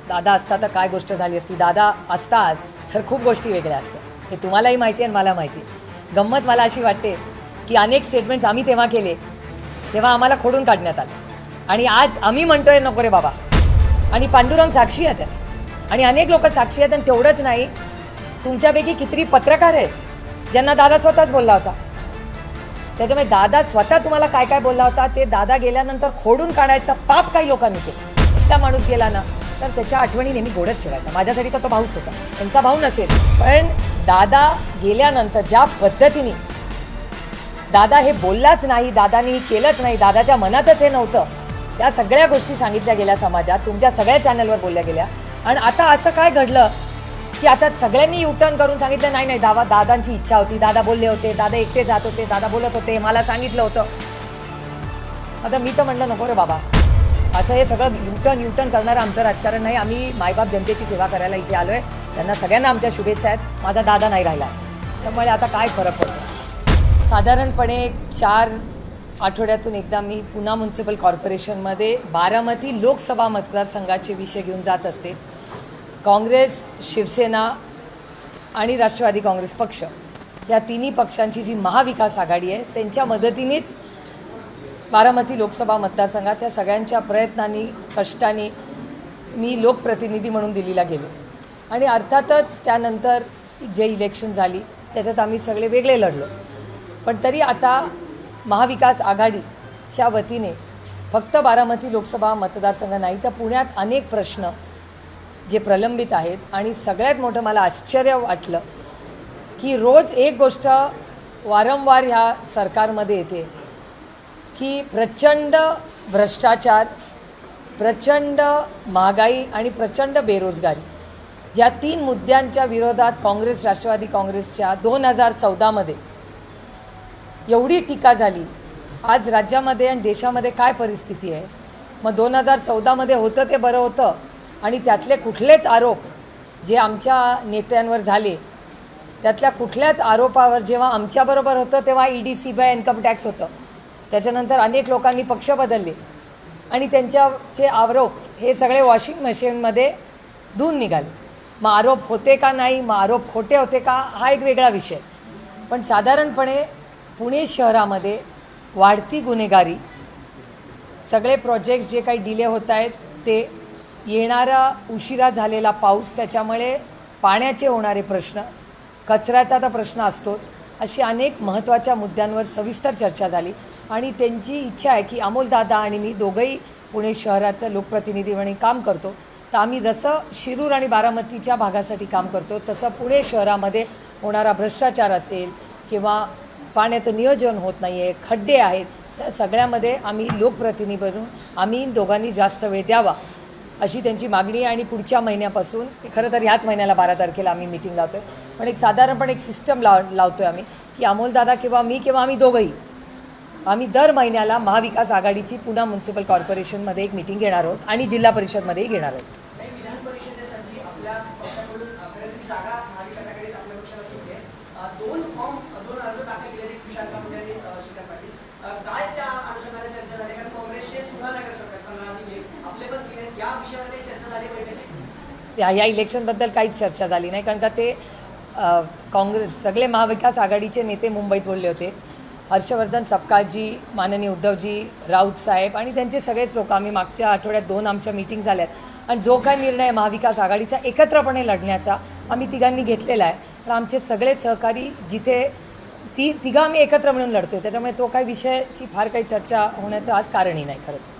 दादा असता तर काय गोष्ट झाली असती, दादा असता आज तर खूप गोष्टी वेगळ्या असत्या. हे तुम्हालाही माहिती आहे आणि मला माहिती आहे. गंमत मला अशी वाटते की अनेक स्टेटमेंट्स आम्ही तेव्हा केले, तेव्हा आम्हाला खोडून काढण्यात आलं आणि आज आम्ही म्हणतोय नको रे बाबा, आणि पांडुरंग साक्षी आहेत आणि अनेक लोक साक्षी आहेत. आणि तेवढंच नाही, तुमच्यापैकी कितीतरी पत्रकार आहेत ज्यांना दादा स्वतःच बोलला होता. त्याच्यामुळे दादा स्वतः तुम्हाला काय काय बोलला होता ते दादा गेल्यानंतर खोडून काढायचं पाप काही लोकांनी केलं. एकटा माणूस गेला ना तर त्याच्या आठवणी नेहमी गोडच ठेवायचा. माझ्यासाठी तर तो भाऊच होता, त्यांचा भाऊ नसेल, पण दादा गेल्यानंतर ज्या पद्धतीने दादा हे बोललाच नाही, दादानी केलंच नाही, दादाच्या मनातच हे नव्हतं, त्या सगळ्या गोष्टी सांगितल्या गेल्या समाजात, तुमच्या सगळ्या चॅनलवर बोलल्या गेल्या. आणि आता असं काय घडलं की आता सगळ्यांनी युटर्न करून सांगितलं नाही नाही, दादांची इच्छा होती, दादा बोलले होते, दादा एकटे जात होते, दादा बोलत होते, मला सांगितलं होतं. आता मी तर म्हणलं नको रे बाबा, असं हे सगळं युटर्न करणारं आमचं राजकारण नाही. आम्ही मायबाप जनतेची सेवा करायला इथे आलो आहे. त्यांना सगळ्यांना आमच्या शुभेच्छा आहेत. माझा दादा नाही राहिला, त्यामुळे आता काय फरक पडतो. साधारणपणे 4 आठवड्यातून एकदा मी पुणे म्युनिसिपल कॉर्पोरेशनमध्ये बारामती लोकसभा मतदारसंघाचे विषय घेऊन जात असते. काँग्रेस, शिवसेना आणि राष्ट्रवादी काँग्रेस पक्ष या तिन्ही पक्षांची जी महाविकास आघाडी आहे त्यांच्या मदतीनेच बारामती लोकसभा मतदारसंघात या सगळ्यांच्या प्रयत्नांनी, कष्टांनी मी लोकप्रतिनिधी म्हणून दिल्लीला गेले. आणि अर्थातच त्यानंतर जे इलेक्शन झाली त्याच्यात आम्ही सगळे वेगळे लढलो. पण तरी आता महाविकास आघाडीच्या वतीने फक्त बारामती लोकसभा मतदारसंघ नाही तर पुण्यात अनेक प्रश्न जे प्रलंबित आहेत. आणि सगळ्यात मोठं मला आश्चर्य वाटलं की रोज एक गोष्ट वारंवार ह्या सरकारमध्ये येते की प्रचंड भ्रष्टाचार, प्रचंड महागाई आणि प्रचंड बेरोजगारी, ज्या 3 मुद्द्यांच्या विरोधात काँग्रेस, राष्ट्रवादी काँग्रेसच्या 2014मध्ये एवढी टीका झाली. आज राज्यामध्ये आणि देशामध्ये काय परिस्थिती आहे. मग 2014मध्ये होतं ते बरं होतं आणि त्यातले कुठलेच आरोप जे आमच्या नेत्यांवर झाले त्यातल्या कुठल्याच आरोपावर जेव्हा आमच्याबरोबर होतं तेव्हा ED, CBI, इन्कम टॅक्स होतं. त्याच्यानंतर अनेक लोकांनी पक्ष बदलले आणि त्यांच्याचे आरोप हे सगळे वॉशिंग मशीनमध्ये धुवून निघाले. मग आरोप होते का नाही, मग आरोप खोटे होते का, हा एक वेगळा विषय. पण साधारणपणे पुणे शहरामध्ये वाढती गुन्हेगारी, सगळे प्रोजेक्ट्स जे काही डिले होत आहेत ते, येणारा उशिरा झालेला पाऊस, त्याच्यामुळे पाण्याचे होणारे प्रश्न, कचऱ्याचा तर प्रश्न असतोच, अशी अनेक महत्त्वाच्या मुद्द्यांवर सविस्तर चर्चा झाली. आणि त्यांची इच्छा आहे की अमोलदादा आणि मी दोघंही पुणे शहराचं लोकप्रतिनिधी म्हणून काम करतो. तर आम्ही जसं शिरूर आणि बारामतीच्या भागासाठी काम करतो तसं पुणे शहरामध्ये होणारा भ्रष्टाचार असेल किंवा पाण्याचं नियोजन होत नाही आहे, खड्डे आहेत, त्या सगळ्यामध्ये आम्ही लोकप्रतिनिधी बनून आम्ही दोघांनी जास्त वेळ द्यावा अशी त्यांची मागणी आहे. आणि पुढच्या महिन्यापासून, खरं तर ह्याच महिन्याला 12 तारखेला आम्ही मीटिंग लावतो आहे, पण एक साधारणपणे एक सिस्टम लावतो आहे आम्ही की अमोलदादा किंवा मी किंवा आम्ही दोघंही आम्ही दर महिन्याला महाविकास आघाडीची पुणे म्युनिसिपल कॉर्पोरेशनमध्ये एक मीटिंग घेणार आहोत आणि जिल्हा परिषदमध्येही घेणार आहोत. विधान परिषदेसाठी आपल्या पक्षाकडून खरेदी जागा महाविकास आघाडीत आपल्या पक्षाला सुरू आहे. 2 अर्ज दाखल केलेले तुषार कामत यांनी, श्रीकांत पाटील, काय त्या अनुषंगाने चर्चा झाली? कारण काँग्रेसचे 16 नगरसेवक आहेत, 15 दिले, आपले पण 3 आहेत. या विषयामध्ये चर्चा झाली पाहिजे? या इलेक्शनबद्दल काहीच चर्चा झाली नाही, कारण का ते काँग्रेस सगळे महाविकास आघाडीचे नेते मुंबईत बोलले होते. हर्षवर्धन सपकाळजी, माननीय उद्धवजी, राऊत साहेब आणि त्यांचे सगळेच लोक, आम्ही मागच्या आठवड्यात 2 आमच्या मीटिंग झाल्यात. आणि जो काही निर्णय महाविकास आघाडीचा एकत्रपणे लढण्याचा आम्ही तिघांनी घेतलेला आहे, तर आमचे सगळे सहकारी जिथे तिघं आम्ही एकत्र मिळून लढतो आहे, त्याच्यामुळे तो काही विषयाची फार काही चर्चा होण्याचं आज कारणही नाही. खरं तर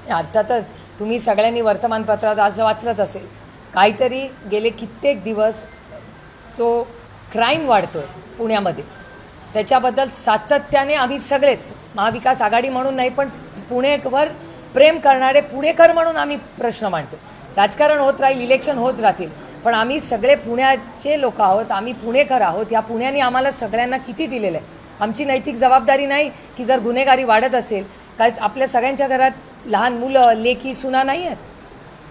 अर्थातच तुम्ही सगळ्यांनी वर्तमानपत्रात आज वाचलंच असेल, काहीतरी गेले कित्येक दिवस जो क्राईम वाढतो आहे पुण्यामध्ये, त्याच्याबद्दल सातत्याने आम्ही सगळेच महाविकास आघाडी म्हणून नाही पण पुणेवर प्रेम करणारे पुणेकर म्हणून आम्ही प्रश्न मांडतो. राजकारण होत राहील, इलेक्शन होत राहतील, पण आम्ही सगळे पुण्याचे लोक आहोत, आम्ही पुणेकर आहोत. या पुण्याने आम्हाला सगळ्यांना किती दिलेलं आहे. आमची नैतिक जबाबदारी नाही की जर गुन्हेगारी वाढत असेल, काय आपल्या सगळ्यांच्या घरात लहान मुलं लेकी सुना नाही आहेत,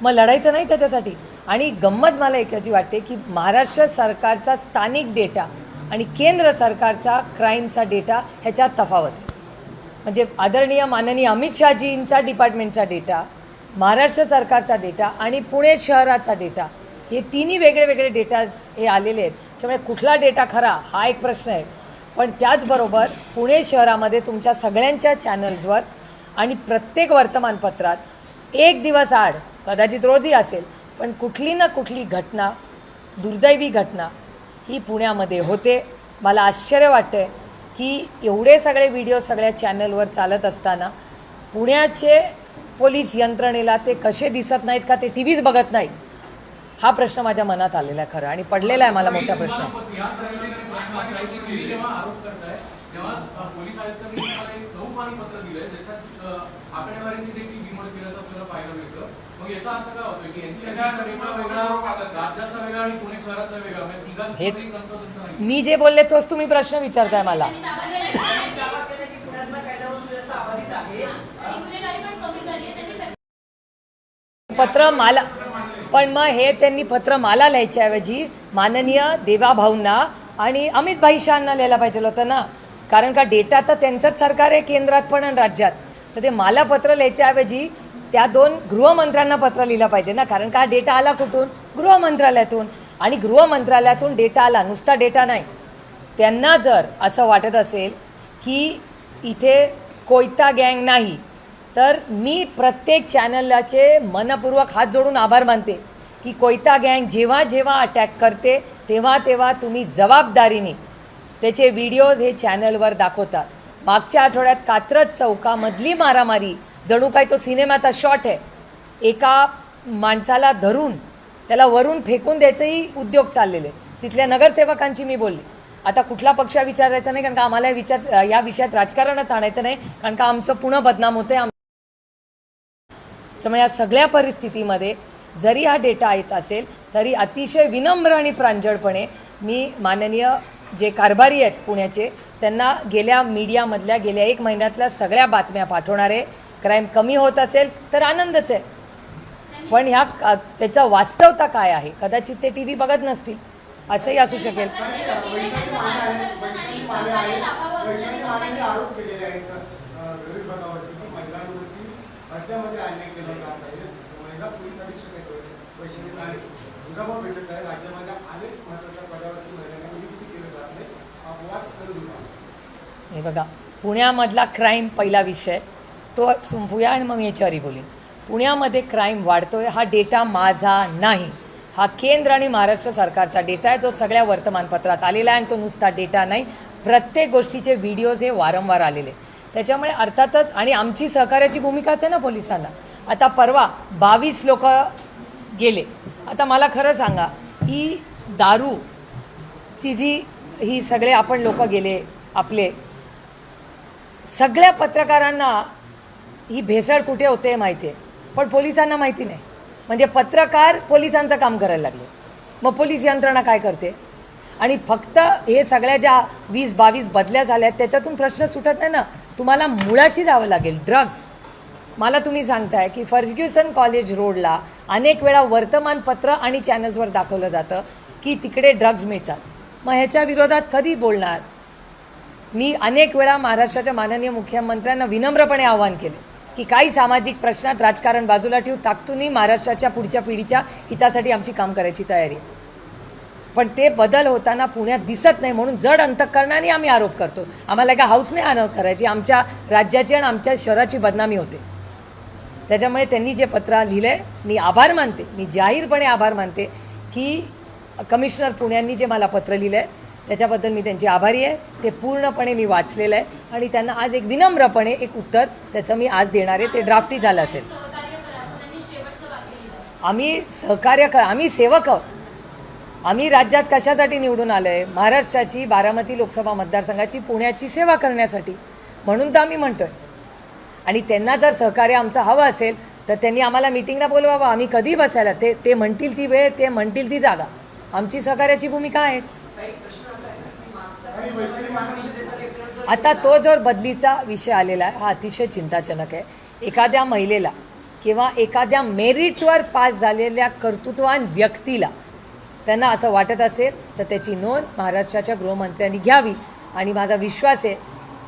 मग लढायचं नाही त्याच्यासाठी. आणि गंमत मला एकाची वाटते की महाराष्ट्र सरकारचा स्थानिक डेटा आणि केंद्र सरकारचा क्राईमचा डेटा ह्याच्यात तफावत आहे. म्हणजे आदरणीय माननीय अमित शहाजींचा डिपार्टमेंटचा डेटा, महाराष्ट्र सरकारचा डेटा आणि पुणे शहराचा डेटा, हे तिन्ही वेगळे वेगळे डेटाज हे आलेले आहेत. त्यामुळे कुठला डेटा खरा हा एक प्रश्न आहे. पण त्याचबरोबर पुणे शहरामध्ये तुमच्या सगळ्यांच्या चॅनल्सवर आणि प्रत्येक वर्तमानपत्रात एक दिवस आड, कदाचित रोजही असेल, पण कुठली ना कुठली घटना, दुर्दैवी घटना ही पुण्यामध्ये होते. मला आश्चर्य वाटतं आहे की एवढे सगळे व्हिडिओ सगळ्या चॅनलवर चालत असताना पुण्याचे पोलीस यंत्रणेला ते कसे दिसत नाहीत का, ते टी व्हीच बघत नाहीत, हा प्रश्न माझ्या मनात आलेला आहे खरं, आणि पडलेला आहे मला मोठा प्रश्न. हेच मी जे बोलले तोच तुम्ही प्रश्न विचारताय मला. पत्र मला, पण मग हे त्यांनी पत्र मला लिहायच्याऐवजी माननीय देवाभाऊंना आणि अमित भाई शहांना लिहायला पाहिजे होतं ना, कारण का डेटा तर त्यांचंच सरकार आहे केंद्रात पण आणि राज्यात. तर ते मला पत्र लिहायच्याऐवजी त्या दोन गृहमंत्र्यांना पत्र लिहिलं पाहिजे ना, कारण का डेटा आला कुठून? गृहमंत्रालयातून. आणि गृहमंत्रालयातून डेटा आला, नुसता डेटा नाही. त्यांना जर असं वाटत असेल की इथे कोयता गँग नाही, तर मी प्रत्येक चॅनलचे मनपूर्वक हात जोडून आभार मानते की कोयता गँग जेव्हा जेव्हा अटॅक करते तेव्हा तेव्हा तुम्ही जबाबदारीने त्याचे व्हिडिओज हे चॅनलवर दाखवतात. मागच्या आठवड्यात कात्रज चौकामधली मारामारी जणू काय तो सिनेमाचा शॉट आहे. एका माणसाला धरून त्याला वरून फेकून द्यायचेही उद्योग चाललेले. तिथल्या नगरसेवकांची मी बोलली. आता कुठला पक्ष विचारायचा नाही, कारण का आम्हाला या विषयात राजकारणच आणायचं नाही, कारण का आमचं पुणं बदनाम होतं आहे. त्यामुळे या सगळ्या परिस्थितीमध्ये जरी हा डेटा येत असेल तरी अतिशय विनम्र आणि प्रांजळपणे मी माननीय जे कारभारी आहेत पुण्याचे त्यांना गेल्या मीडियामधल्या गेल्या 1 महिन्यातल्या सगळ्या बातम्या पाठवणार आहे. क्राईम कमी होत असेल तर आनंदच आहे, पण ह्या त्याचं वास्तवता काय आहे कदाचित ते टी व्ही बघत नसतील, असंही असू शकेल. हे बघा, पुण्यामधला क्राईम पहिला विषय तो संपूया आणि मग मी याच्यावरही बोलेन. पुण्यामध्ये क्राईम वाढतोय हा डेटा माझा नाही, हा केंद्र आणि महाराष्ट्र सरकारचा डेटा आहे जो सगळ्या वर्तमानपत्रात आलेला आहे. आणि तो नुसता डेटा नाही, प्रत्येक गोष्टीचे व्हिडिओज हे वारंवार आलेले. त्याच्यामुळे अर्थातच आणि आमची सहकार्याची भूमिकाच आहे ना पोलिसांना. आता परवा 22 लोक गेले. आता मला खरं सांगा, ही दारूची जी ही सगळे आपण लोक गेले, आपले सगळ्या पत्रकारांना ही भेसळ कुठे होते माहिती आहे, पण पोलिसांना माहिती नाही. म्हणजे पत्रकार पोलिसांचं काम करायला लागले, मग पोलीस यंत्रणा काय करते? आणि फक्त हे सगळ्या ज्या 20-22 बदल्या झाल्या आहेत त्याच्यातून प्रश्न सुटत नाही ना. तुम्हाला मुळाशी जावं लागेल. ड्रग्ज, मला तुम्ही सांगताय की फर्ग्युसन कॉलेज रोडला अनेक वेळा वर्तमानपत्र आणि चॅनल्सवर दाखवलं जातं की तिकडे ड्रग्ज मिळतात. मग ह्याच्या विरोधात कधी बोलणार? मी अनेक वेळा महाराष्ट्राच्या माननीय मुख्यमंत्र्यांना विनम्रपणे आवाहन केले की काही सामाजिक प्रश्नात राजकारण बाजूला ठेवून ताकदून महाराष्ट्राच्या पुढच्या पिढीच्या हितासाठी आमची काम करायची तयारी. पण ते बदल होताना पुण्यात दिसत नाही, म्हणून जड अंतःकरणाने आम्ही आरोप करतो. आम्हाला का हाऊसने आरोप करायची, आमच्या राज्याची आणि आमच्या शहराची बदनामी होते. त्याच्यामुळे त्यांनी जे पत्र लिहिलं आहे मी आभार मानते, मी जाहीरपणे आभार मानते की कमिशनर पुण्यांनी जे मला पत्र लिहिलं आहे त्याच्याबद्दल मी त्यांची आभारी आहे. ते पूर्णपणे मी वाचलेलं आहे आणि त्यांना आज एक विनम्रपणे एक उत्तर त्याचं मी आज देणार आहे. ते ड्राफ्टही झालं असेल. आम्ही सहकार्य आम्ही सेवक आहोत. आम्ही राज्यात कशासाठी निवडून आलो आहे? महाराष्ट्राची 12मती लोकसभा मतदारसंघाची पुण्याची सेवा करण्यासाठी, म्हणून तर आम्ही म्हणतो आहे. आणि त्यांना जर सहकार्य आमचं हवं असेल तर त्यांनी आम्हाला मीटिंगला बोलवावं. आम्ही कधी बसायला, ते म्हणतील ती वेळ, ते म्हणतील ती जागा. आमची सहकार्याची भूमिका आहेच. आता तो जर बदलीचा विषय आलेला आहे हा अतिशय चिंताजनक आहे एखाद्या महिलेला किंवा एखाद्या मेरिटवर पास झालेल्या कर्तृत्ववान व्यक्तीला त्यांना असं वाटत असेल तर त्याची नोंद महाराष्ट्राच्या गृहमंत्र्यांनी घ्यावी. आणि माझा विश्वास आहे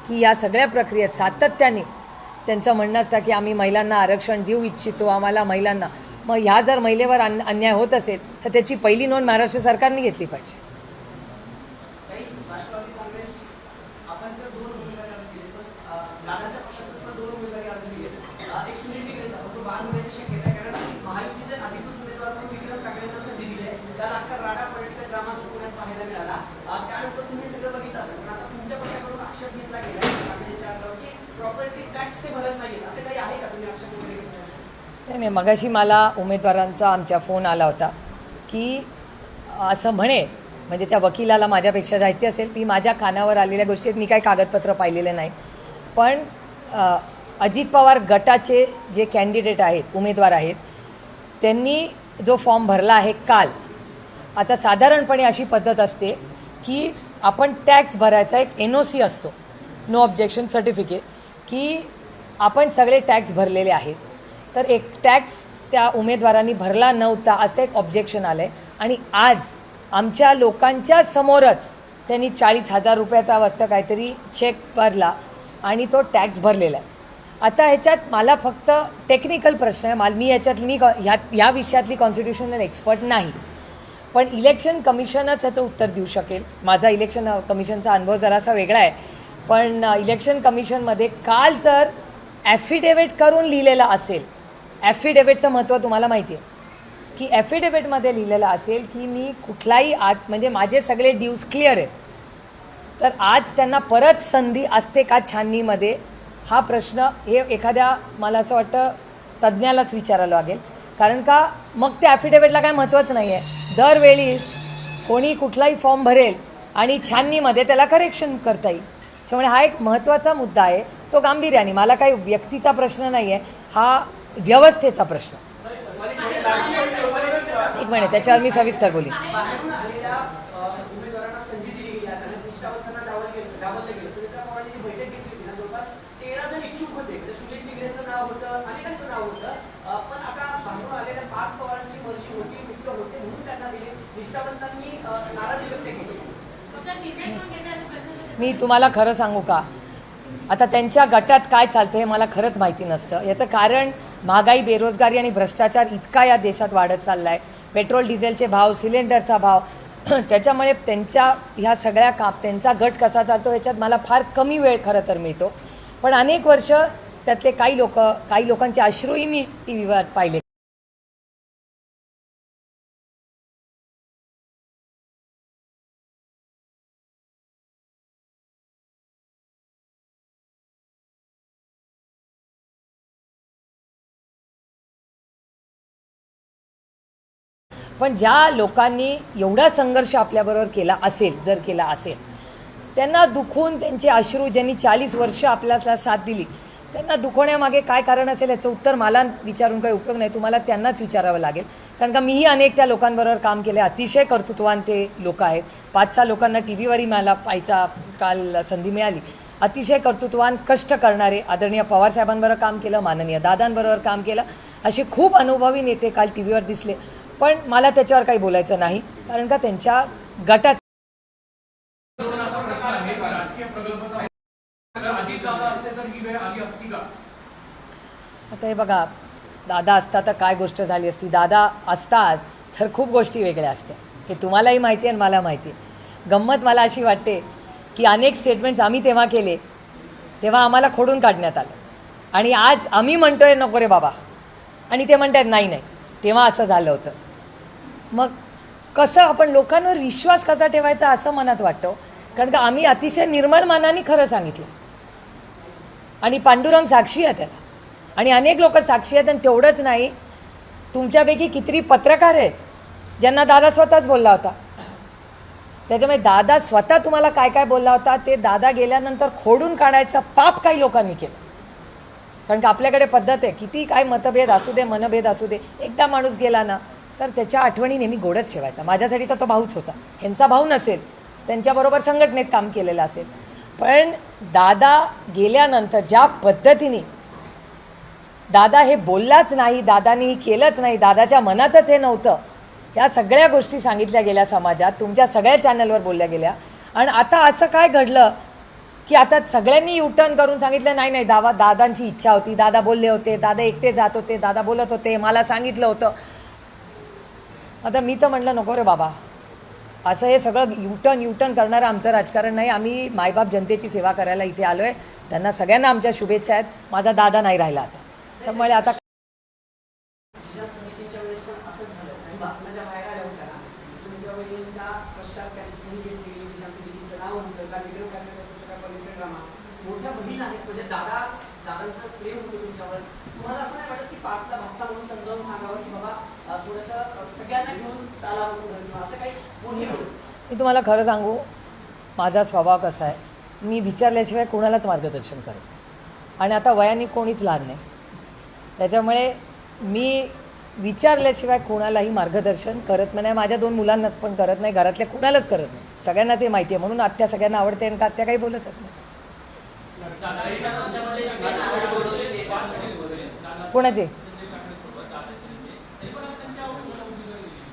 की या सगळ्या प्रक्रियेत सातत्याने त्यांचं म्हणणं असतं की आम्ही महिलांना आरक्षण देऊ इच्छितो, आम्हाला महिलांना. मग ह्या जर महिलेवर अन्याय होत असेल तर त्याची पहिली नोंद महाराष्ट्र सरकारने घेतली पाहिजे. काही राष्ट्रवादी काँग्रेस आपण तर 2 उमेदवारी अर्ज दिले, पण दादांच्या पक्षातून पण 2 उमेदवारी अर्ज दिले. एक सुनील टिकरेंचा तो बाहेर होण्याची शक्यता आहे, कारण महायुतीचे अधिकृत उमेदवार म्हणून विक्रम ठाकरेंना संधी दिली आहे. त्याला अख्खा राडा पॉलिटिकल ड्रामा पुण्यात पाहायला मिळाला. त्यानंतर तुम्ही हे सगळं बघितलं असेल, पण आता तुमच्या पक्षाकडून आक्षेप घेतला गेला ठाकरेंच्या अर्जावर की प्रॉपर्टी टॅक्स ते भरत नाहीत. असं काही आहे का? तुम्ही आक्षेप वगैरे घेतला? नाही, मगाशी मला उमेदवारांचा आमच्या फोन आला होता की असं म्हणे, म्हणजे त्या वकिलाला माझ्यापेक्षा माहिती असेल, मी माझ्या कानावर आलेल्या गोष्टीत मी काही कागदपत्र पाहिलेले नाही. पण अजित पवार गटाचे जे कॅन्डिडेट आहेत, उमेदवार आहेत, त्यांनी जो फॉर्म भरला आहे काल, आता साधारणपणे अशी पद्धत असते की आपण टॅक्स भरायचा एक NOC असतो, नो ऑब्जेक्शन सर्टिफिकेट, की आपण सगळे टॅक्स भरलेले आहेत. तर एक टॅक्स त्या उमेदवारांनी भरला नव्हता असं एक ऑब्जेक्शन आलं आहे. आणि आज आमच्या लोकांच्या समोरच त्यांनी 40,000 रुपयाचा वाटतं काहीतरी चेक भरला आणि तो टॅक्स भरलेला आहे. आता ह्याच्यात मला फक्त टेक्निकल प्रश्न आहे. मी ह्या विषयातली कॉन्स्टिट्यूशनल एक्सपर्ट नाही, पण इलेक्शन कमिशनच याचं उत्तर देऊ शकेल. माझा इलेक्शन कमिशनचा अनुभव जरासा वेगळा आहे, पण इलेक्शन कमिशनमध्ये काल जर ॲफिडेविट करून लिहिलेलं असेल, ॲफिडेविटचं महत्त्व तुम्हाला माहिती आहे की ॲफिडेविटमध्ये लिहिलेलं असेल की मी कुठलाही आज म्हणजे माझे सगळे ड्यूज क्लिअर आहेत, तर आज त्यांना परत संधी असते का छाननीमध्ये, हा प्रश्न हे एखाद्या मला असं वाटतं तज्ज्ञालाच विचारायला लागेल. कारण का मग त्या ॲफिडेविटला काय महत्त्वच नाही आहे. दरवेळीस कोणी कुठलाही फॉर्म भरेल आणि छाननीमध्ये त्याला करेक्शन करता येईल. त्यामुळे हा एक महत्त्वाचा मुद्दा आहे, तो गांभीर्याने. मला काही व्यक्तीचा प्रश्न नाही आहे, हा व्यवस्थेचा प्रश्न. एक मिनिट, त्याच्यावर मी सविस्तर बोली. बाहेरून आलेल्या उमेदवारांना संधी दिली गेली, अचानक निष्ठावंतांना डावललं गेलं. सुनेत्रा पवारांची बैठक घेतली होती ना, जवळपास 13 जण इच्छुक होते. म्हणजे सुनील टिकरेंचं नाव होतं, अनेकांचं नाव होतं. पण आता बाहेरून आलेल्या पार्थ पवारांची मर्जी होती, मित्र होते म्हणून त्यांना दिले. निष्ठावंतांनी नाराजी व्यक्त केली. मी तुम्हाला खरं सांगू का, आता त्यांच्या गटात काय चालतं हे मला खरंच माहिती नसतं. याचं कारण महागाई, बेरोजगारी आणि भ्रष्टाचार इतका या देशात वाढत चालला आहे. पेट्रोल डिझेलचे भाव, सिलेंडरचा भाव, त्याच्यामुळे त्यांच्या ह्या सगळ्या त्यांचा गट कसा चालतो याच्यात मला फार कमी वेळ खरं तर मिळतो. पण अनेक वर्ष त्यातले काही लोकांचे अश्रूही मी TV वर पाहिले. पण ज्या लोकांनी एवढा संघर्ष आपल्याबरोबर केला असेल, जर केला असेल, त्यांना दुखून त्यांचे अश्रू, ज्यांनी 40 वर्ष आपल्याला साथ दिली, त्यांना दुखवण्यामागे काय कारण असेल याचं उत्तर मला विचारून काही उपयोग नाही. तुम्हाला त्यांनाच विचारावं लागेल. कारण का मीही अनेक त्या लोकांबरोबर काम केले. अतिशय कर्तृत्ववान ते लोक आहेत. 5-6 लोकांना TV वरही मला पाहायचा काल संधी मिळाली. अतिशय कर्तृत्ववान, कष्ट करणारे. आदरणीय पवारसाहेबांबरोबर काम केलं, माननीय दादांबरोबर काम केलं, असे खूप अनुभवी नेते काल TV वर दिसले. पण मला त्याच्यावर काही बोलायचं नाही, कारण का त्यांच्या गटात आता हे बघा, दादा असता तर काय गोष्ट झाली असती. दादा असताच तर खूप गोष्टी वेगळ्या असत्या. हे तुम्हालाही माहिती आहे आणि मला माहिती आहे. गंमत मला अशी वाटते की अनेक स्टेटमेंट्स आम्ही तेव्हा केले, तेव्हा आम्हाला खोडून काढण्यात आलं. आणि आज आम्ही म्हणतोय नको रे बाबा, आणि ते म्हणतात नाही नाही तेव्हा असं झालं होतं. मग कसं आपण लोकांवर विश्वास कसा ठेवायचा असं मनात वाटतं. कारण का आम्ही अतिशय निर्मळ मनाने खरं सांगितलं आणि पांडुरंग साक्षी आहे त्याला, आणि अनेक लोक साक्षी आहेत. आणि तेवढंच नाही, तुमच्यापैकी कितीतरी पत्रकार आहेत ज्यांना दादा स्वतःच बोलला होता. त्याच्यामुळे दादा स्वतः तुम्हाला काय काय बोलला होता ते दादा गेल्यानंतर खोडून काढायचं पाप काही लोकांनी केलं. कारण का आपल्याकडे पद्धत आहे, किती काय मतभेद असू दे, मनभेद असू दे, एकदा माणूस गेला ना तर त्याच्या आठवणी नेहमी गोडच ठेवायचा. माझ्यासाठी तर तो भाऊच होता. ह्यांचा भाऊ नसेल, त्यांच्याबरोबर संघटनेत काम केलेलं असेल, पण दादा गेल्यानंतर ज्या पद्धतीने दादा हे बोललाच नाही, दादानी केलंच नाही, दादाच्या मनातच हे नव्हतं, या सगळ्या गोष्टी सांगितल्या गेल्या समाजात, तुमच्या सगळ्या चॅनलवर बोलल्या गेल्या. आणि आता असं काय घडलं की आता सगळ्यांनी युटर्न करून सांगितलं नाही नाही, दादांची इच्छा होती, दादा बोलले होते, दादा एकटे जात होते, दादा बोलत होते, मला सांगितलं होतं. आता मी तर म्हटलं नको रे बाबा, असं हे सगळं युटर्न करणारं आमचं राजकारण नाही. आम्ही मायबाप जनतेची सेवा करायला इथे आलो आहे. त्यांना सगळ्यांना आमच्या शुभेच्छा आहेत. माझा दादा नाही राहिला आता, त्यामुळे आता जिल्हा समितीच्या वेळेस पण असंच झालं. काही बातम्या ज्या बाहेर आल्या होत्या ना, सुमित्रा वहिनींच्या पश्चात त्यांची सही घेतली गेली, जिल्हा समितीचं नाव होतं, कारण विक्रम ठाकरेचा दुसरा पवित्र ड्रामा, मोठ्या बहीण आहेत, म्हणजे दादांचं प्रेम होतं तुमच्यावर. तुम्हाला असं नाही वाटत की पार्टला भातसा म्हणून समजावून सांगावं की बाबा थोडंसं सगळ्यांना घेऊन चालावं पुढे, किंवा असं काही कोणी होतं? मी तुम्हाला खरं सांगू, माझा स्वभाव कसा आहे, मी विचारल्याशिवाय कोणालाच मार्गदर्शन करेन. आणि आता वयाने कोणीच लहान नाही, त्याच्यामुळे मी विचारल्याशिवाय कोणालाही मार्गदर्शन करत नाही. माझ्या 2 मुलांना पण करत नाही, घरातल्या कुणालाच करत नाही. सगळ्यांनाच हे माहिती आहे, म्हणून आत्या सगळ्यांना आवडते आणि आत्या काही बोलतच नाही. कोणाचे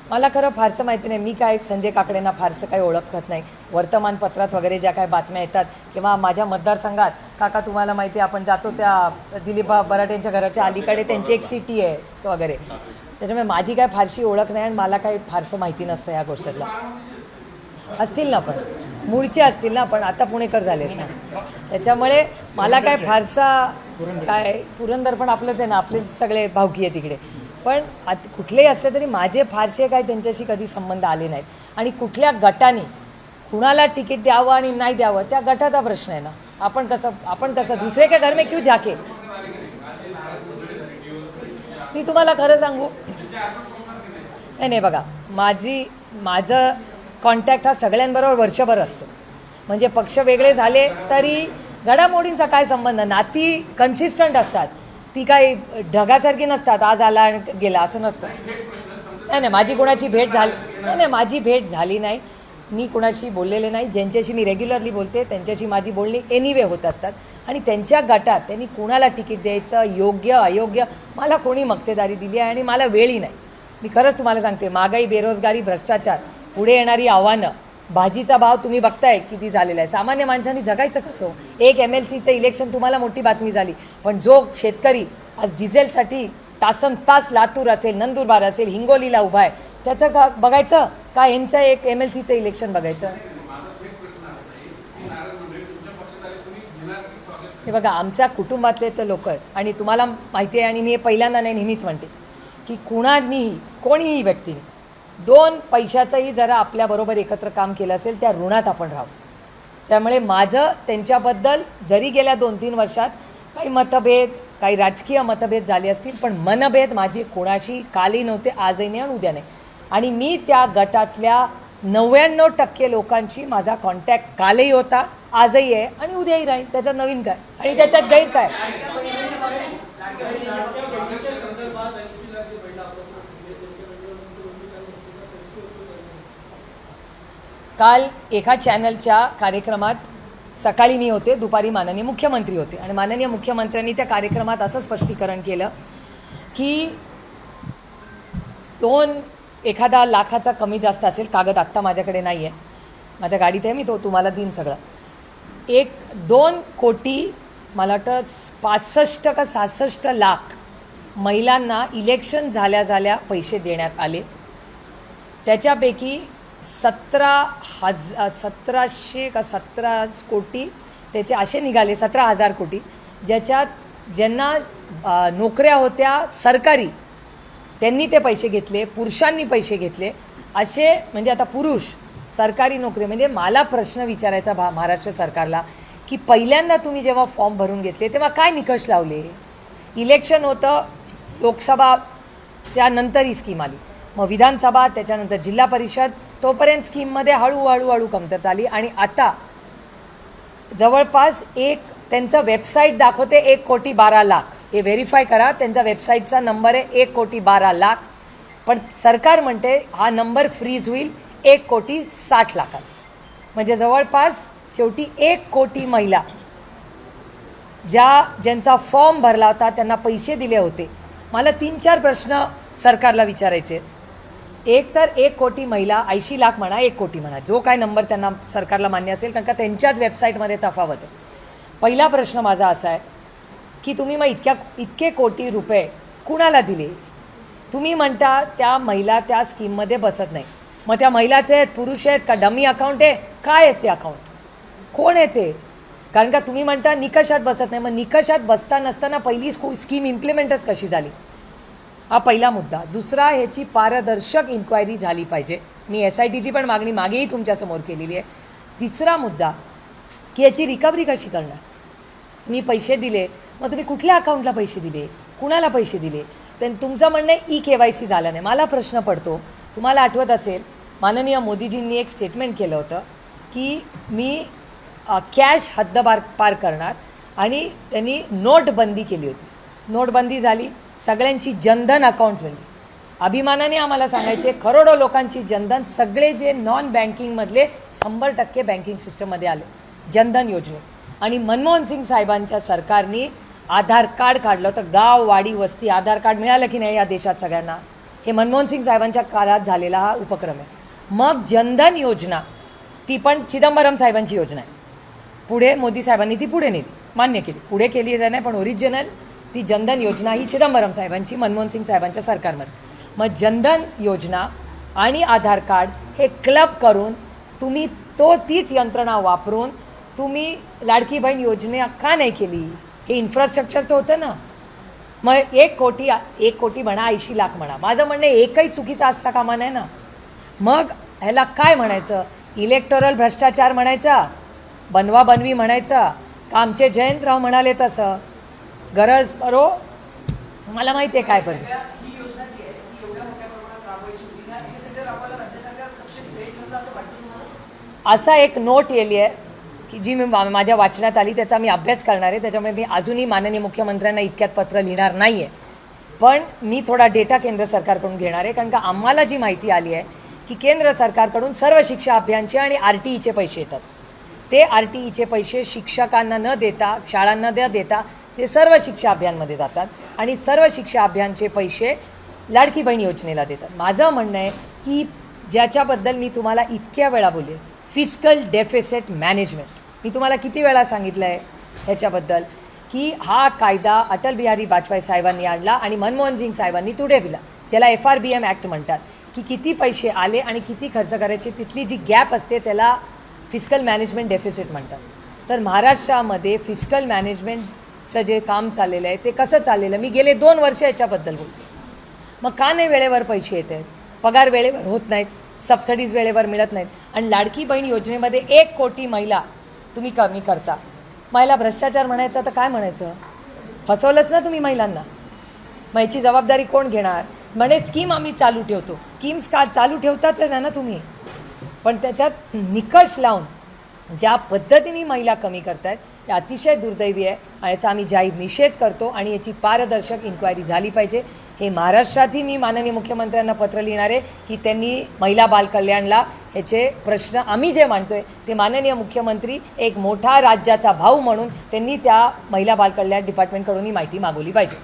मला खरं फारसं माहिती नाही. मी काय संजय काकडेंना फारसं काही ओळखत नाही. वर्तमानपत्रात वगैरे ज्या काय बातम्या येतात किंवा माझ्या मतदारसंघात, काका तुम्हाला माहिती आहे आपण जातो त्या दिलीप बराटेंच्या घराच्या अलीकडे त्यांची एक सिटी आहे वगैरे, त्याच्यामुळे माझी काय फारशी ओळख नाही आणि मला काही फारसं माहिती नसतं या गोष्टीतलं. असतील ना, पण मूळचे असतील ना, पण आता पुणेकर झालेत ना, त्याच्यामुळे मला काय फारसा काय, पुरंदर पण आपलंच आहे ना, आपले सगळे भावकी आहे तिकडे. पण कुठलेही असले तरी माझे फारसे काय त्यांच्याशी कधी संबंध आले नाहीत. आणि कुठल्या गटाने कुणाला तिकीट द्यावं आणि नाही द्यावं त्या गटाचा प्रश्न आहे ना. आपण कसं दुसरे के घर में क्यों जाके. मी तुम्हाला खरं सांगू, नाही बघा, माझं कॉन्टॅक्ट हा सगळ्यांबरोबर वर्षभर असतो. म्हणजे पक्ष वेगळे झाले तरी घडामोडींचा काय संबंध, नाती कन्सिस्टंट असतात, ती काही ढगासारखी नसतात, आज आला आणि गेला असं नसतं. नाही माझी कोणाची भेट झाली नाही, माझी भेट झाली नाही, मी कोणाशी बोललेले नाही. ज्यांच्याशी मी रेग्युलरली बोलते त्यांच्याशी माझी बोलणी एनिवे होत असतात. आणि त्यांच्या गटात त्यांनी कोणाला तिकीट द्यायचं, योग्य अयोग्य, मला कोणी मक्तेदारी दिली आहे आणि मला वेळही नाही. मी खरंच तुम्हाला सांगते, महागाई, बेरोजगारी, भ्रष्टाचार, पुढे येणारी आव्हानं, भाजीचा भाव तुम्ही बघताय किती झालेला आहे. सामान्य माणसांनी जगायचं कसं. एक MLCचं इलेक्शन तुम्हाला मोठी बातमी झाली, पण जो शेतकरी आज डिझेलसाठी तासनतास लातूर असेल, नंदुरबार असेल, हिंगोलीला उभा आहे, त्याचं का बघायचं का यांचं एक MLCचं इलेक्शन बघायचं. हे बघा, आमच्या कुटुंबातले तर लोक आहेत आणि तुम्हाला माहिती आहे, आणि मी हे पहिल्यांदा नाही नेहमीच म्हणते की कोणीही व्यक्तीने 2 पैशाचंही जरा आपल्याबरोबर एकत्र काम केलं असेल त्या ऋणात आपण राहू. त्यामुळे माझं त्यांच्याबद्दल जरी गेल्या 2-3 वर्षात काही मतभेद, काही राजकीय मतभेद झाले असतील, पण मनभेद माझी कोणाशी कालही नव्हते, आजही नाही आणि उद्या नाही. आणि मी त्या गटातल्या 99% लोकांची माझा कॉन्टॅक्ट कालही होता, आजही आहे आणि उद्याही राहील. त्याच्यात नवीन काय आणि त्याच्यात गैर काय. काल एका चॅनलच्या कार्यक्रमात सकाळी मी होते, दुपारी माननीय मुख्यमंत्री होते आणि माननीय मुख्यमंत्र्यांनी त्या कार्यक्रमात असं स्पष्टीकरण केलं की एखादा लाखाचा कमी जास्त असेल, कागद आत्ता माझ्याकडे नाही आहे, माझ्या गाडीत आहे, मी तो तुम्हाला देईन सगळं, 1-2 कोटी, मला वाटतं 65 का 66 लाख महिलांना इलेक्शन झाल्या पैसे देण्यात आले. त्याच्यापैकी 1700 का 17 कोटी त्याचे असे निघाले, 17,000 कोटी, ज्यांना नोकऱ्या होत्या सरकारी, त्यांनी ते पैसे घेतले, पुरुषांनी पैसे घेतले असे. म्हणजे आता पुरुष सरकारी नोकरी, म्हणजे मला प्रश्न विचारायचा महाराष्ट्र सरकारला की पहिल्यांदा तुम्ही जेव्हा फॉर्म भरून घेतले तेव्हा काय निकष लावले. इलेक्शन होतं, लोकसभाच्या नंतर ही स्कीम आली, मग विधानसभा, त्याच्यानंतर जिल्हा परिषद, तोपर्यंत स्कीममध्ये हळूहळू कमतरता आली. आणि आता जवळपास त्यांचं वेबसाईट दाखवते 1,12,00,000. हे व्हेरीफाय करा, त्यांचा वेबसाईटचा नंबर आहे 1,12,00,000. पण सरकार म्हणते हा नंबर फ्रीज होईल 1,60,00,000. म्हणजे जवळपास शेवटी 1 कोटी महिला ज्यांचा फॉर्म भरला होता त्यांना पैसे दिले होते. मला 3-4 प्रश्न सरकारला विचारायचे. एक तर 1 कोटी महिला, 80 लाख म्हणा, 1 कोटी म्हणा, जो काय नंबर त्यांना सरकारला मान्य असेल, कारण का त्यांच्याच वेबसाईटमध्ये तफावत आहे. पहिला प्रश्न माझा असा आहे की तुम्ही मग इतके कोटी रुपये कुणाला दिले? तुम्ही म्हणता त्या महिला त्या स्कीममध्ये बसत नाही. मग त्या महिलाचे आहेत, पुरुष आहेत का, डमी अकाउंट आहे, काय आहेत ते अकाउंट, कोण आहे ते? कारण का तुम्ही म्हणता निकषात बसत नाही. मग निकषात बसता नसताना पहिली स्कीम इम्प्लिमेंटच कशी झाली? हा पहिला मुद्दा. दुसरा, ह्याची पारदर्शक इन्क्वायरी झाली पाहिजे. मी SITची पण मागणी मागेही तुमच्यासमोर केलेली आहे. तिसरा मुद्दा की याची रिकव्हरी कशी करणार? मी पैसे दिले, मग तुम्ही कुठल्या अकाउंटला पैसे दिले, कुणाला पैसे दिले? तुमचं म्हणणं आहे EKYC झालं नाही. मला प्रश्न पडतो, तुम्हाला आठवत असेल माननीय मोदीजींनी एक स्टेटमेंट केलं होतं की मी कॅश हद्दपार पार करणार, आणि त्यांनी नोटबंदी केली होती. नोटबंदी झाली, सगळ्यांची जनधन अकाउंट्स मिळली. अभिमानाने आम्हाला सांगायचे करोडो लोकांची जनधन, सगळे जे नॉन बँकिंगमधले 100% बँकिंग सिस्टममध्ये आले जनधन योजनेत. आणि मनमोहन सिंग साहेबांच्या सरकारने आधार कार्ड काढलं होतं. गाव, वाडी, वस्ती आधार कार्ड मिळालं की नाही या देशात सगळ्यांना? हे मनमोहन सिंग साहेबांच्या काळात झालेला हा उपक्रम आहे. मग जनधन योजना, ती पण चिदंबरम साहेबांची योजना आहे. पुढे मोदी साहेबांनी ती पुढे नेली, मान्य केली, पुढे केली नाही, पण ओरिजिनल ती जनधन योजना ही चिदंबरम साहेबांची मनमोहन सिंग साहेबांच्या सरकारमध्ये. मग जनधन योजना आणि आधार कार्ड हे क्लब करून तुम्ही तीच यंत्रणा वापरून तुम्ही लाडकी बहीण योजना का नाही केली? हे इन्फ्रास्ट्रक्चर तर होतं ना. मग 1 कोटी म्हणा, 80 लाख म्हणा, माझं म्हणणं एकही चुकीचा असता कामा नाही ना. मग ह्याला काय म्हणायचं? इलेक्टोरल भ्रष्टाचार म्हणायचा, बनवाबनवी म्हणायचा, का आमचे जयंतराव म्हणाले तसं? गरज मला माहिती आहे काय पाहिजे. ही योजना जी आहे ती एवढ्या मोठ्या प्रमाणात राबवायची होती, हे सगळं राबवायला राज्य सरकार सक्षम वेळ ठरलं असं वाटतं तुम्हाला? असा एक नोट येली आहे की जी मी माझ्या वाचण्यात आली, त्याचा मी अभ्यास करणार आहे. त्याच्यामुळे मी अजूनही माननीय मुख्यमंत्र्यांना इतक्यात पत्र लिहिणार नाही आहे, पण मी थोडा डेटा केंद्र सरकारकडून घेणार आहे. कारण का आम्हाला जी माहिती आली आहे की केंद्र सरकारकडून सर्व शिक्षा अभियानचे आणि RTEचे पैसे येतात. ते RTEचे पैसे शिक्षकांना न देता, शाळांना न देता ते सर्व शिक्षा अभियानमध्ये जातात, आणि सर्व शिक्षा अभियानचे पैसे लाडकी बहीण योजनेला देतात. माझं म्हणणं आहे की ज्याच्याबद्दल मी तुम्हाला इतक्या वेळा बोलले, फिस्कल डेफिसिट मॅनेजमेंट, मी तुम्हाला किती वेळा सांगितलं आहे ह्याच्याबद्दल की हा कायदा अटल बिहारी वाजपेयी साहेबांनी आणला आणि मनमोहन सिंग साहेबांनी पुढे दिला, ज्याला FRBM ॲक्ट म्हणतात, की किती पैसे आले आणि किती खर्च करायचे, तिथली जी गॅप असते त्याला फिस्कल मॅनेजमेंट डेफिसिट म्हणतात. तर महाराष्ट्रामध्ये फिस्कल मॅनेजमेंटचं जे काम चाललेलं आहे ते कसं चाललेलं आहे? मी गेले 2 वर्ष याच्याबद्दल बोलते. मग का नाही वेळेवर पैसे येत आहेत? पगार वेळेवर होत नाहीत, सबसिडीज वेळेवर मिळत नाहीत, आणि लाडकी बहीण योजनेमध्ये 1 कोटी महिला तुम्ही कमी करता. महिला भ्रष्टाचार म्हणायचं तर काय म्हणायचं? फसवलंच ना तुम्ही महिलांना. मग याची जबाबदारी कोण घेणार? म्हणे स्कीम आम्ही चालू ठेवतो. स्कीम्स का चालू ठेवताच आहे ना तुम्ही, पण त्याच्यात निकष लावून ज्या पद्धतीने महिला कमी करतायत हे अतिशय दुर्दैवी आहे, आणि याचा आम्ही जाहीर निषेध करतो. आणि याची पारदर्शक इन्क्वायरी झाली पाहिजे. हे महाराष्ट्रातही मी माननीय मुख्यमंत्र्यांना पत्र लिहिणार आहे की त्यांनी महिला बालकल्याणला ह्याचे प्रश्न आम्ही जे मांडतोय ते माननीय मुख्यमंत्री एक मोठा राज्याचा भाऊ म्हणून त्यांनी त्या महिला बालकल्याण डिपार्टमेंटकडून ही माहिती मागवली पाहिजे.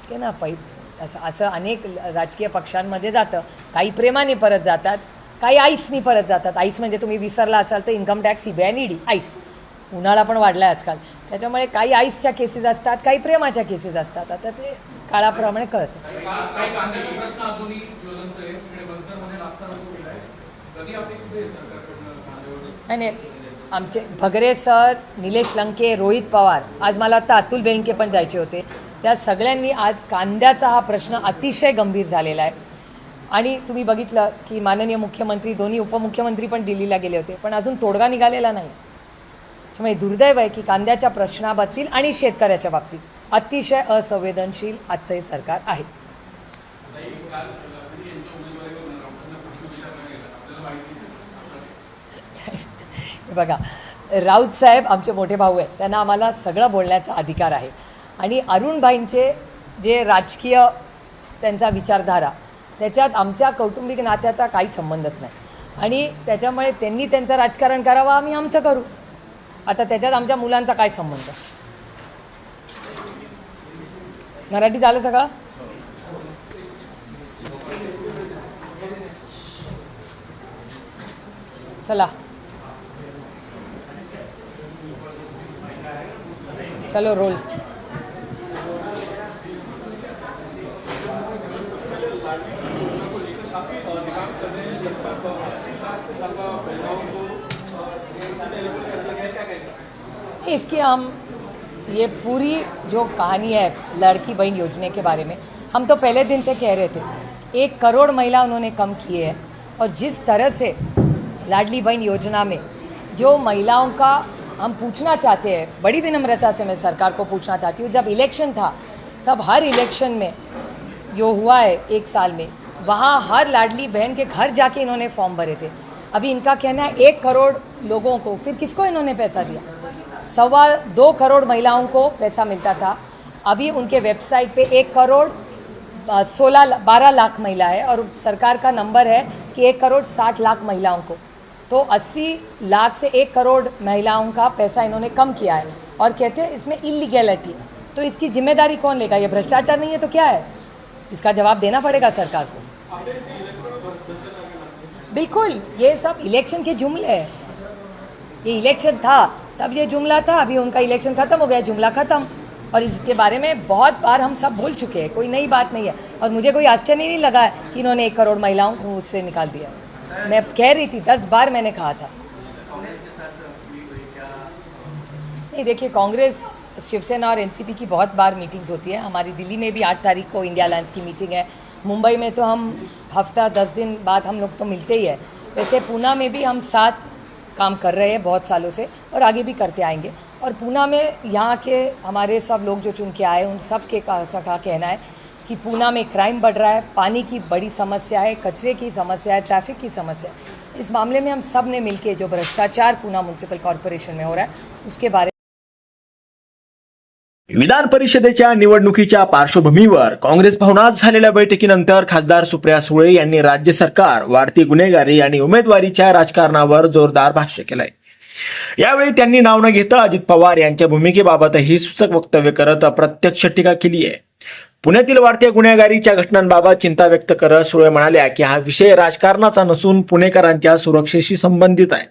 ठीक आहे ना, असं अनेक राजकीय पक्षांमध्ये जातं. काही प्रेमाने परत जातात, काही आईसनी परत जातात. आईस म्हणजे तुम्ही विसरला असाल तर इन्कम टॅक्स, CBI आणि ED. आईस उन्हाळा पण वाढला आहे आजकाल, त्याच्यामुळे काही आईसच्या केसेस असतात, काही प्रेमाच्या केसेस असतात. आता ते काळाप्रमाणे कळतं. नाही, आमचे भगरे सर, निलेश लंके, रोहित पवार, आज मला आता अतुल बेनके पण जायचे होते, त्या सगळ्यांनी आज कांद्याचा हा प्रश्न अतिशय गंभीर झालेला आहे. आणि तुम्ही बघितलं की माननीय मुख्यमंत्री, दोन्ही उपमुख्यमंत्री पण दिल्लीला गेले होते, पण अजून तोडगा निघालेला नाही. त्यामुळे दुर्दैव आहे की कांद्याच्या प्रश्नाबाबतीत आणि शेतकऱ्याच्या बाबतीत अतिशय असंवेदनशील आजचं हे सरकार आहे. बघा, राऊत साहेब आमचे मोठे भाऊ आहेत, त्यांना आम्हाला सगळं बोलण्याचा अधिकार आहे. आणि अरुणभाईंचे जे राजकीय त्यांचा विचारधारा, त्याच्यात आमच्या कौटुंबिक नात्याचा काही संबंधच नाही. आणि त्याच्यामुळे त्यांनी त्यांचं राजकारण करावं, आम्ही आमचं करू. आता त्याच्यात आमच्या मुलांचा काय संबंध. मराठी झालं सगळं. चला चलो रोल. इसकी हम ये पूरी जो कहानी है लड़की बहन योजना के बारे में, हम तो पहले दिन से कह रहे थे 1 करोड़ महिला उन्होंने कम किए हैं. और जिस तरह से लाडली बहन योजना में जो महिलाओं का हम पूछना चाहते हैं, बड़ी विनम्रता से मैं सरकार को पूछना चाहती हूँ, जब इलेक्शन था तब हर इलेक्शन में जो हुआ है 1 साल में, वहाँ हर लाडली बहन के घर जाके इन्होंने फॉर्म भरे थे. अभी इनका कहना है 1 करोड़ लोगों को, फिर किसको इन्होंने पैसा दिया? 2.25 करोड़ महिलाओं को पैसा मिलता था. अभी उनके वेबसाइट पे 1 करोड़ 12 लाख महिला है और सरकार का नंबर है कि 1 करोड़ 60 लाख महिलाओं को. तो 80 लाख से 1 करोड़ महिलाओं का पैसा इन्होंने कम किया है और कहते हैं इसमें इलीगैलिटी. तो इसकी जिम्मेदारी कौन लेगा? ये भ्रष्टाचार नहीं है तो क्या है? इसका जवाब देना पड़ेगा सरकार को. बिल्कुल, ये सब इलेक्शन के जुमले हैं. ये इलेक्शन था तब ये जुमला था, अभी उनका इलेक्शन खत्म हो गया, जुमला खत्म. और इसके बारे में बहुत बार हम सब भूल चुके हैं, कोई नई बात नहीं है. और मुझे कोई आश्चर्य नहीं लगा है कि इन्होंने 1 करोड़ महिलाओं को उससे निकाल दिया. मैं कह रही थी, 10 बार मैंने कहा था. नहीं, देखिए, कांग्रेस, शिवसेना और एनसीपी की बहुत बार मीटिंग्स होती है. हमारी दिल्ली में भी 8 तारीख को इंडिया अलायंस की मीटिंग है. मुंबई में तो हम हफ्ता 10 दिन बाद हम लोग तो मिलते ही है. वैसे पूना में भी हम साथ काम कर रहे हैं बहुत सालों से और आगे भी करते आएंगे. और पूना में यहाँ के हमारे सब लोग जो चुन के आए, उन सब के का कहना है कि पूना में क्राइम बढ़ रहा है, पानी की बड़ी समस्या है, कचरे की समस्या है, ट्रैफिक की समस्या है. इस मामले में हम सब ने मिलके जो भ्रष्टाचार पूना म्युनिसिपल कॉर्पोरेशन में हो रहा है उसके बारे. विधान परिषदेच्या निवडणुकीच्या पार्श्वभूमीवर काँग्रेस भवनात झालेल्या बैठकीनंतर खासदार सुप्रिया सुळे यांनी राज्य सरकार, वाढती गुन्हेगारी आणि उमेदवारीच्या राजकारणावर जोरदार भाष्य केलंय. यावेळी त्यांनी नाव न घेता अजित पवार यांच्या भूमिकेबाबतही सूचक वक्तव्य करत अप्रत्यक्ष टीका केली आहे. पुण्यातील वाढत्या गुन्हेगारीच्या घटनांबाबत चिंता व्यक्त करत सुळे म्हणाल्या की हा विषय राजकारणाचा नसून पुणेकरांच्या सुरक्षेशी संबंधित आहे.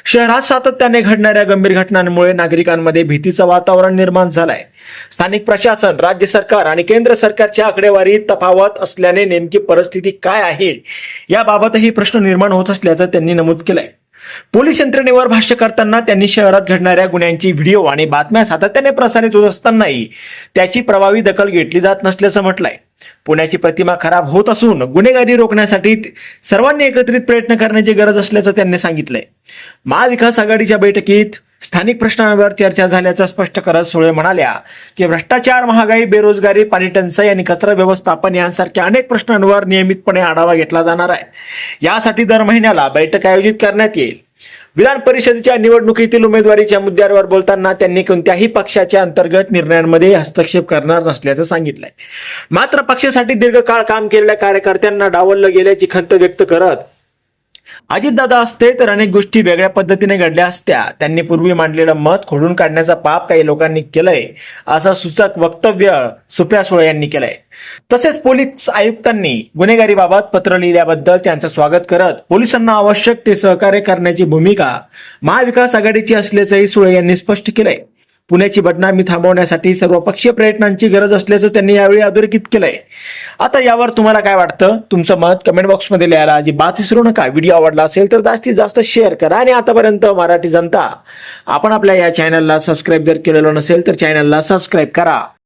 शहरात सातत्याने घडणाऱ्या गंभीर घटनांमुळे नागरिकांमध्ये भीतीचं वातावरण निर्माण झालंय. स्थानिक प्रशासन, राज्य सरकार आणि केंद्र सरकारच्या आकडेवारीत तफावत असल्याने नेमकी परिस्थिती काय आहे याबाबतही प्रश्न निर्माण होत असल्याचं त्यांनी नमूद केलंय. पोलीस यंत्रणेवर भाष्य करताना त्यांनी शहरात घडणाऱ्या गुन्ह्यांची व्हिडिओ आणि बातम्या सातत्याने प्रसारित होत असतानाही त्याची प्रभावी दखल घेतली जात नसल्याचं म्हटलंय. पुण्याची प्रतिमा खराब होत असून गुन्हेगारी रोखण्यासाठी सर्वांनी एकत्रित प्रयत्न करण्याची गरज असल्याचं त्यांनी सांगितलंय. महाविकास आघाडीच्या बैठकीत स्थानिक प्रश्नांवर चर्चा झाल्याचं स्पष्ट करत सुळे म्हणाल्या की भ्रष्टाचार, महागाई, बेरोजगारी, पाणी टंचाई आणि कचरा व्यवस्थापन यांसारख्या अनेक प्रश्नांवर नियमितपणे आढावा घेतला जाणार आहे. यासाठी दर महिन्याला बैठक आयोजित करण्यात येईल. विधान परिषदेच्या निवडणुकीतील उमेदवारीच्या मुद्द्यावर बोलताना त्यांनी कोणत्याही पक्षाच्या अंतर्गत निर्णयांमध्ये हस्तक्षेप करणार नसल्याचं सांगितलंय. मात्र पक्षासाठी दीर्घकाळ काम केलेल्या कार्यकर्त्यांना डावललं गेल्याची खंत व्यक्त करत अजितदादा असते तर अनेक गोष्टी वेगळ्या पद्धतीने घडल्या असत्या, त्यांनी पूर्वी मांडलेलं मत खोडून काढण्याचं पाप काही लोकांनी केलंय असं सूचक वक्तव्य सुप्रिया सुळे यांनी केलंय. तसेच पोलीस आयुक्तांनी गुन्हेगारीबाबत पत्र लिहिल्याबद्दल त्यांचं स्वागत करत पोलिसांना आवश्यक ते सहकार्य करण्याची भूमिका महाविकास आघाडीची असल्याचंही सुळे यांनी स्पष्ट केलंय. पुण्याची बदनामी थांबवण्यासाठी सर्वपक्षीय प्रयत्नांची गरज असल्याचं त्यांनी यावेळी अधोरेखित केलंय. आता यावर तुम्हाला काय वाटतं? तुमचं मत कमेंट बॉक्समध्ये लिहायला अजिबात विसरू नका. व्हिडिओ आवडला असेल तर जास्तीत जास्त शेअर करा आणि आतापर्यंत मराठी जनता आपण आपल्या या चॅनलला सबस्क्राईब जर केलेलं नसेल तर चॅनलला सबस्क्राईब करा.